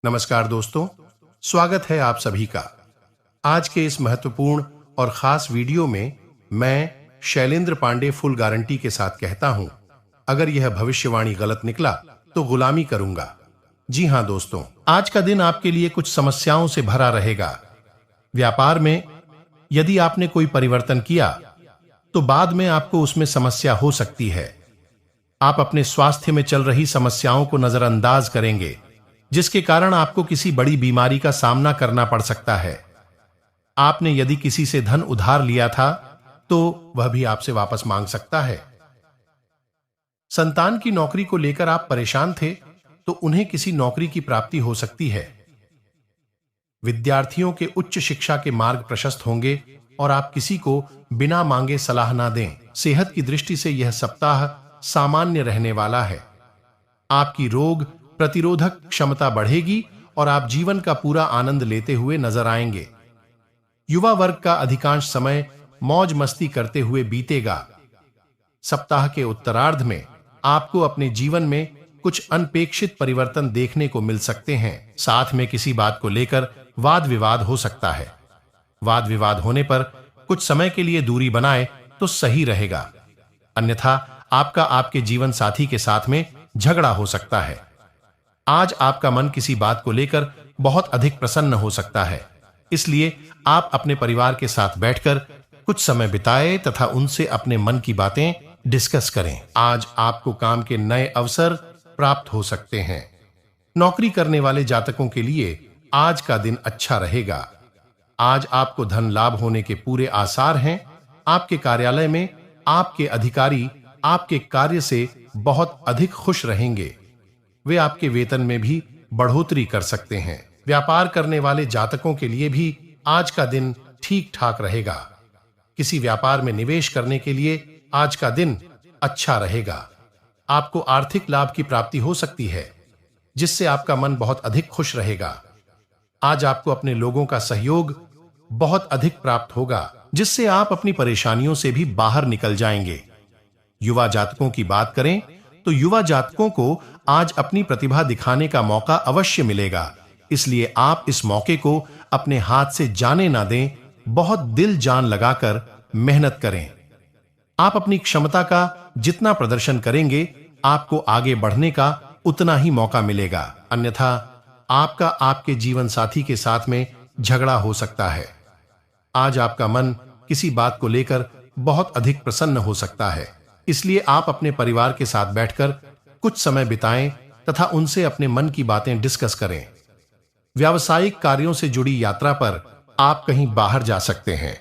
नमस्कार दोस्तों, स्वागत है आप सभी का। आज के इस महत्वपूर्ण और खास वीडियो में मैं शैलेंद्र पांडे फुल गारंटी के साथ कहता हूं, अगर यह भविष्यवाणी गलत निकला तो गुलामी करूंगा। जी हां दोस्तों, आज का दिन आपके लिए कुछ समस्याओं से भरा रहेगा। व्यापार में यदि आपने कोई परिवर्तन किया तो बाद में आपको उसमें समस्या हो सकती है। आप अपने स्वास्थ्य में चल रही समस्याओं को नजरअंदाज करेंगे, जिसके कारण आपको किसी बड़ी बीमारी का सामना करना पड़ सकता है। आपने यदि किसी से धन उधार लिया था तो वह भी आपसे वापस मांग सकता है। संतान की नौकरी को लेकर आप परेशान थे तो उन्हें किसी नौकरी की प्राप्ति हो सकती है। विद्यार्थियों के उच्च शिक्षा के मार्ग प्रशस्त होंगे और आप किसी को बिना मांगे सलाह ना दें। सेहत की दृष्टि से यह सप्ताह सामान्य रहने वाला है। आपकी रोग प्रतिरोधक क्षमता बढ़ेगी और आप जीवन का पूरा आनंद लेते हुए नजर आएंगे। युवा वर्ग का अधिकांश समय मौज मस्ती करते हुए बीतेगा। सप्ताह के उत्तरार्ध में आपको अपने जीवन में कुछ अनपेक्षित परिवर्तन देखने को मिल सकते हैं। साथ में किसी बात को लेकर वाद विवाद हो सकता है। वाद विवाद होने पर कुछ समय के लिए दूरी बनाए तो सही रहेगा, अन्यथा आपका आपके जीवन साथी के साथ में झगड़ा हो सकता है। आज आपका मन किसी बात को लेकर बहुत अधिक प्रसन्न हो सकता है, इसलिए आप अपने परिवार के साथ बैठकर कुछ समय बिताएं तथा उनसे अपने मन की बातें डिस्कस करें। आज आपको काम के नए अवसर प्राप्त हो सकते हैं। नौकरी करने वाले जातकों के लिए आज का दिन अच्छा रहेगा। आज आपको धन लाभ होने के पूरे आसार हैं। आपके कार्यालय में आपके अधिकारी आपके कार्य से बहुत अधिक खुश रहेंगे। वे आपके वेतन में भी बढ़ोतरी कर सकते हैं। व्यापार करने वाले जातकों के लिए भी आज का दिन ठीक ठाक रहेगा। किसी व्यापार में निवेश करने के लिए आज का दिन अच्छा रहेगा। आपको आर्थिक लाभ की प्राप्ति हो सकती है, जिससे आपका मन बहुत अधिक खुश रहेगा। आज आपको अपने लोगों का सहयोग बहुत अधिक प्राप्त होगा, जिससे आप अपनी परेशानियों से भी बाहर निकल जाएंगे। युवा जातकों की बात करें तो युवा जातकों को आज अपनी प्रतिभा दिखाने का मौका अवश्य मिलेगा, इसलिए आप इस मौके को अपने हाथ से जाने ना दें। बहुत दिल जान लगाकर मेहनत करें। आप अपनी क्षमता का जितना प्रदर्शन करेंगे, आपको आगे बढ़ने का उतना ही मौका मिलेगा, अन्यथा आपका आपके जीवन साथी के साथ में झगड़ा हो सकता है। आज आपका मन किसी बात को लेकर बहुत अधिक प्रसन्न हो सकता है, इसलिए आप अपने परिवार के साथ बैठकर कुछ समय बिताएं तथा उनसे अपने मन की बातें डिस्कस करें। व्यावसायिक कार्यों से जुड़ी यात्रा पर आप कहीं बाहर जा सकते हैं।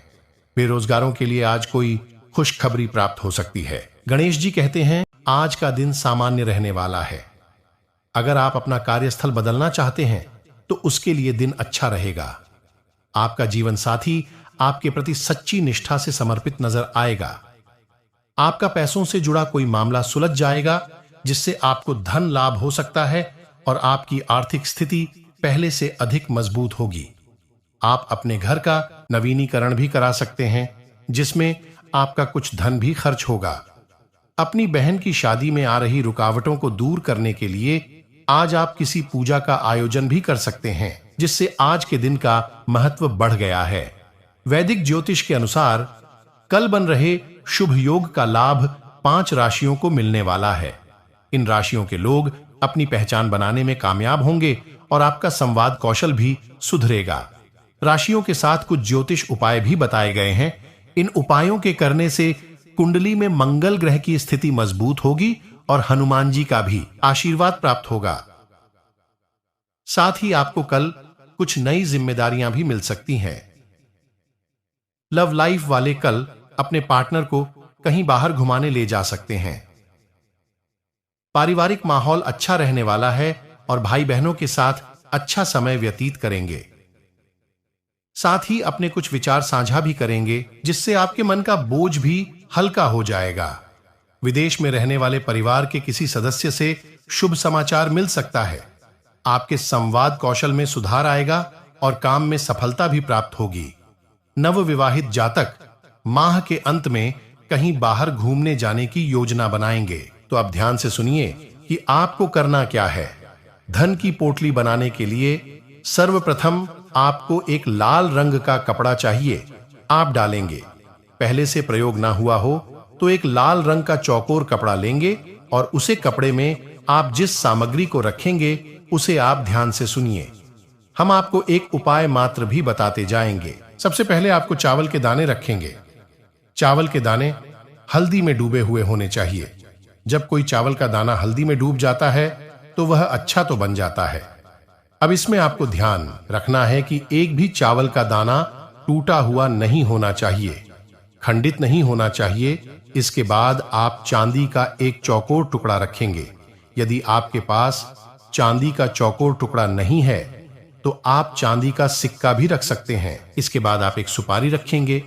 बेरोजगारों के लिए आज कोई खुशखबरी प्राप्त हो सकती है। गणेश जी कहते हैं, आज का दिन सामान्य रहने वाला है। अगर आप अपना कार्यस्थल बदलना चाहते हैं तो उसके लिए दिन अच्छा रहेगा। आपका जीवन साथी आपके प्रति सच्ची निष्ठा से समर्पित नजर आएगा। आपका पैसों से जुड़ा कोई मामला सुलझ जाएगा, जिससे आपको धन लाभ हो सकता है और आपकी आर्थिक स्थिति पहले से अधिक मजबूत होगी। आप अपने घर का नवीनीकरण भी करा सकते हैं, जिसमें आपका कुछ धन भी खर्च होगा। अपनी बहन की शादी में आ रही रुकावटों को दूर करने के लिए आज आप किसी पूजा का आयोजन भी कर सकते हैं, जिससे आज के दिन का महत्व बढ़ गया है। वैदिक ज्योतिष के अनुसार कल बन रहे शुभ योग का लाभ 5 राशियों को मिलने वाला है। इन राशियों के लोग अपनी पहचान बनाने में कामयाब होंगे और आपका संवाद कौशल भी सुधरेगा। राशियों के साथ कुछ ज्योतिष उपाय भी बताए गए हैं। इन उपायों के करने से कुंडली में मंगल ग्रह की स्थिति मजबूत होगी और हनुमान जी का भी आशीर्वाद प्राप्त होगा। साथ ही आपको कल कुछ नई जिम्मेदारियां भी मिल सकती हैं। लव लाइफ वाले कल अपने पार्टनर को कहीं बाहर घुमाने ले जा सकते हैं। पारिवारिक माहौल अच्छा रहने वाला है और भाई बहनों के साथ अच्छा समय व्यतीत करेंगे। साथ ही अपने कुछ विचार साझा भी करेंगे, जिससे आपके मन का बोझ भी हल्का हो जाएगा। विदेश में रहने वाले परिवार के किसी सदस्य से शुभ समाचार मिल सकता है। आपके संवाद कौशल में सुधार आएगा और काम में सफलता भी प्राप्त होगी। नवविवाहित जातक माह के अंत में कहीं बाहर घूमने जाने की योजना बनाएंगे, तो अब ध्यान से सुनिए कि आपको करना क्या है। धन की पोटली बनाने के लिए सर्वप्रथम आपको एक लाल रंग का कपड़ा चाहिए। आप डालेंगे, पहले से प्रयोग ना हुआ हो तो एक लाल रंग का चौकोर कपड़ा लेंगे और उसे कपड़े में आप जिस सामग्री को रखेंगे उसे आप ध्यान से सुनिए। हम आपको एक उपाय मात्र भी बताते जाएंगे। सबसे पहले आपको चावल के दाने रखेंगे। चावल के दाने हल्दी में डूबे हुए होने चाहिए। जब कोई चावल का दाना हल्दी में डूब जाता है तो वह अच्छा तो बन जाता है। अब इसमें आपको ध्यान रखना है कि एक भी चावल का दाना टूटा हुआ नहीं होना चाहिए, खंडित नहीं होना चाहिए। इसके बाद आप चांदी का एक चौकोर टुकड़ा रखेंगे। यदि आपके पास चांदी का चौकोर टुकड़ा नहीं है तो आप चांदी का सिक्का भी रख सकते हैं। इसके बाद आप एक सुपारी रखेंगे।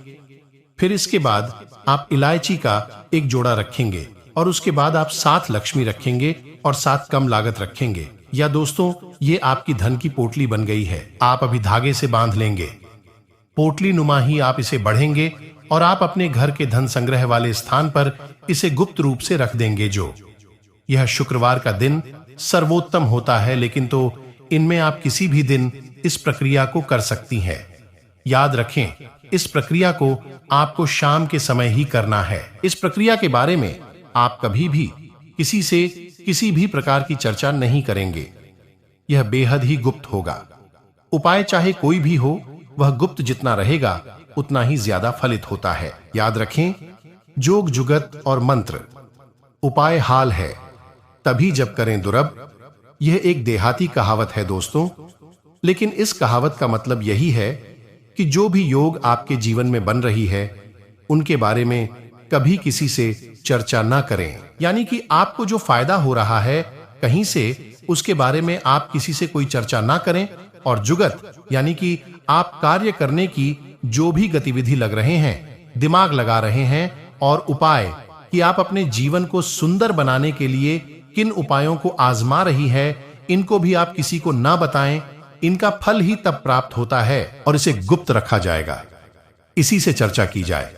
फिर इसके बाद आप इलायची का एक जोड़ा रखेंगे और उसके बाद आप 7 लक्ष्मी रखेंगे और 7 कम लागत रखेंगे। या दोस्तों, ये आपकी धन की पोटली बन गई है। आप अभी धागे से बांध लेंगे। पोटली नुमा ही आप इसे बढ़ेंगे और आप अपने घर के धन संग्रह वाले स्थान पर इसे गुप्त रूप से रख देंगे। जो यह शुक्रवार का दिन सर्वोत्तम होता है, लेकिन तो इनमें आप किसी भी दिन इस प्रक्रिया को कर सकती हैं। याद रखें, इस प्रक्रिया को आपको शाम के समय ही करना है। इस प्रक्रिया के बारे में आप कभी भी किसी से किसी भी प्रकार की चर्चा नहीं करेंगे। यह बेहद ही गुप्त होगा। उपाय चाहे कोई भी हो, वह गुप्त जितना रहेगा उतना ही ज्यादा फलित होता है। याद रखें, जोग जुगत और मंत्र उपाय हाल है तभी जब करें दुर्लभ। यह एक देहाती कहावत है दोस्तों, लेकिन इस कहावत का मतलब यही है कि जो भी योग आपके जीवन में बन रही है उनके बारे में कभी किसी से चर्चा ना करें। यानी कि आपको जो फायदा हो रहा है कहीं से, उसके बारे में आप किसी से कोई चर्चा ना करें। और जुगत यानी कि आप कार्य करने की जो भी गतिविधि लग रहे हैं, दिमाग लगा रहे हैं, और उपाय कि आप अपने जीवन को सुंदर बनाने के लिए किन उपायों को आजमा रही है, इनको भी आप किसी को ना बताएं। इनका फल ही तब प्राप्त होता है और इसे गुप्त रखा जाएगा, इसी से चर्चा की जाए।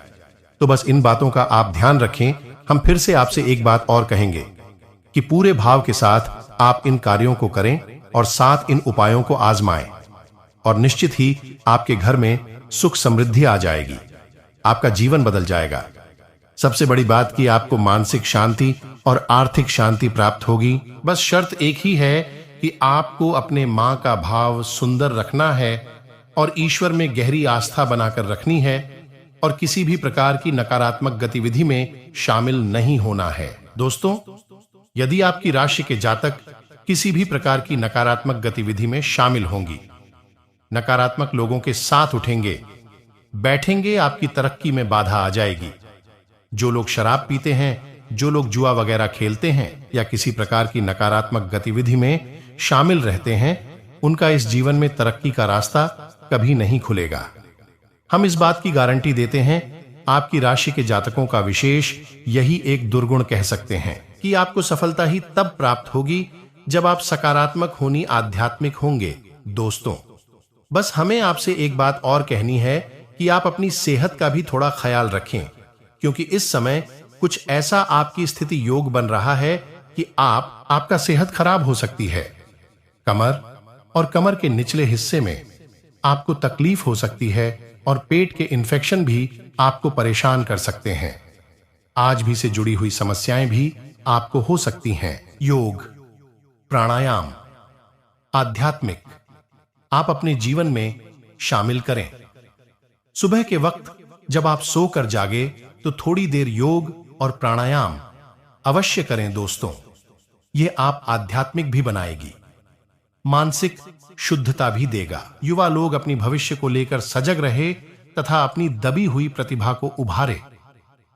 तो बस इन बातों का आप ध्यान रखें। हम फिर से आपसे एक बात और कहेंगे कि पूरे भाव के साथ आप इन कार्यों को करें और साथ इन उपायों को आजमाएं, और निश्चित ही आपके घर में सुख समृद्धि आ जाएगी। आपका जीवन बदल जाएगा। सबसे बड़ी बात कि आपको मानसिक शांति और आर्थिक शांति प्राप्त होगी। बस शर्त एक ही है कि आपको अपने मां का भाव सुंदर रखना है और ईश्वर में गहरी आस्था बनाकर रखनी है, और किसी भी प्रकार की नकारात्मक गतिविधि में शामिल नहीं होना है। दोस्तों, यदि आपकी राशि के जातक किसी भी प्रकार की नकारात्मक गतिविधि में शामिल होंगी, नकारात्मक लोगों के साथ उठेंगे बैठेंगे, आपकी तरक्की में बाधा आ जाएगी। जो लोग शराब पीते हैं, जो लोग जुआ वगैरह खेलते हैं या किसी प्रकार की नकारात्मक गतिविधि में शामिल रहते हैं, उनका इस जीवन में तरक्की का रास्ता कभी नहीं खुलेगा। हम इस बात की गारंटी देते हैं। आपकी राशि के जातकों का विशेष यही एक दुर्गुण कह सकते हैं कि आपको सफलता ही तब प्राप्त होगी जब आप सकारात्मक होनी आध्यात्मिक होंगे। दोस्तों, बस हमें आपसे एक बात और कहनी है कि आप अपनी सेहत का भी थोड़ा ख्याल रखें, क्योंकि इस समय कुछ ऐसा आपकी स्थिति योग बन रहा है कि आपका सेहत खराब हो सकती है। कमर और कमर के निचले हिस्से में आपको तकलीफ हो सकती है और पेट के इन्फेक्शन भी आपको परेशान कर सकते हैं। आज भी से जुड़ी हुई समस्याएं भी आपको हो सकती हैं। योग, प्राणायाम, आध्यात्मिक आप अपने जीवन में शामिल करें। सुबह के वक्त जब आप सोकर जागे तो थोड़ी देर योग और प्राणायाम अवश्य करें दोस्तों। यह आप आध्यात्मिक भी बनाएगी, मानसिक शुद्धता भी देगा। युवा लोग अपनी भविष्य को लेकर सजग रहे तथा अपनी दबी हुई प्रतिभा को उभारे।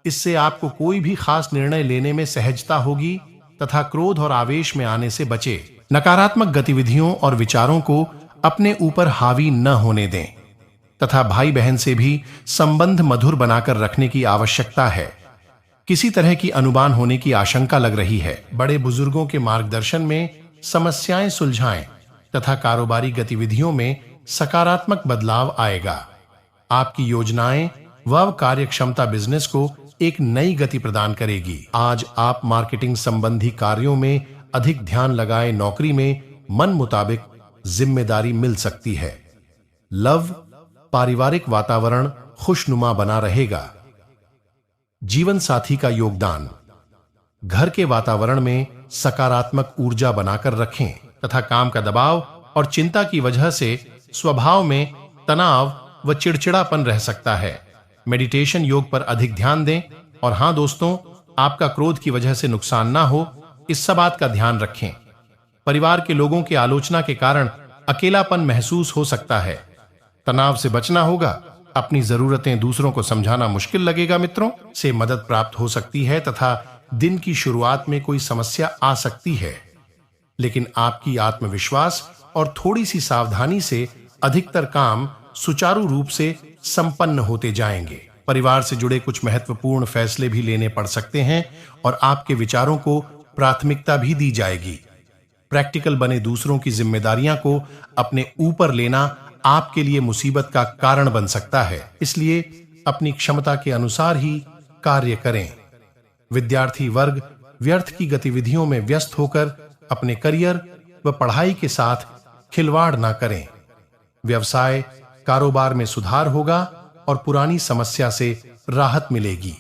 इससे आपको कोई भी खास निर्णय लेने में सहजता होगी तथा क्रोध और आवेश में आने से बचे। नकारात्मक गतिविधियों और विचारों को अपने ऊपर हावी न होने दें तथा भाई बहन से भी संबंध मधुर बनाकर रखने की आवश्यकता है। किसी तरह की अनुमान होने की आशंका लग रही है। बड़े बुजुर्गों के मार्गदर्शन में समस्याएं सुलझाएं तथा कारोबारी गतिविधियों में सकारात्मक बदलाव आएगा। आपकी योजनाएं व कार्यक्षमता बिजनेस को एक नई गति प्रदान करेगी। आज आप मार्केटिंग संबंधी कार्यों में अधिक ध्यान लगाएं। नौकरी में मन मुताबिक जिम्मेदारी मिल सकती है। लव, पारिवारिक वातावरण खुशनुमा बना रहेगा। जीवन साथी का योगदान, घर के वातावरण में सकारात्मक ऊर्जा बनाकर रखें तथा काम का दबाव और चिंता की वजह से स्वभाव में तनाव व चिड़चिड़ापन रह सकता है। मेडिटेशन, योग पर अधिक ध्यान दें। और हां दोस्तों, आपका क्रोध की वजह से नुकसान ना हो, इस सब बात का ध्यान रखें। परिवार के लोगों की आलोचना के कारण अकेलापन महसूस हो सकता है। तनाव से बचना होगा। अपनी जरूरतें दूसरों को समझाना मुश्किल लगेगा। मित्रों से मदद प्राप्त हो सकती है तथा दिन की शुरुआत में कोई समस्या आ सकती है, लेकिन आपकी आत्मविश्वास और थोड़ी सी सावधानी से अधिकतर काम सुचारू रूप से संपन्न होते जाएंगे। परिवार से जुड़े कुछ महत्वपूर्ण फैसले भी लेने पड़ सकते हैं और आपके विचारों को प्राथमिकता भी दी जाएगी। प्रैक्टिकल बने दूसरों की जिम्मेदारियां को अपने ऊपर लेना आपके लिए मुसीबत का कारण बन सकता है, इसलिए अपनी क्षमता के अनुसार ही कार्य करें। विद्यार्थी वर्ग व्यर्थ की गतिविधियों में व्यस्त होकर अपने करियर व पढ़ाई के साथ खिलवाड़ ना करें। व्यवसाय, कारोबार में सुधार होगा और पुरानी समस्या से राहत मिलेगी।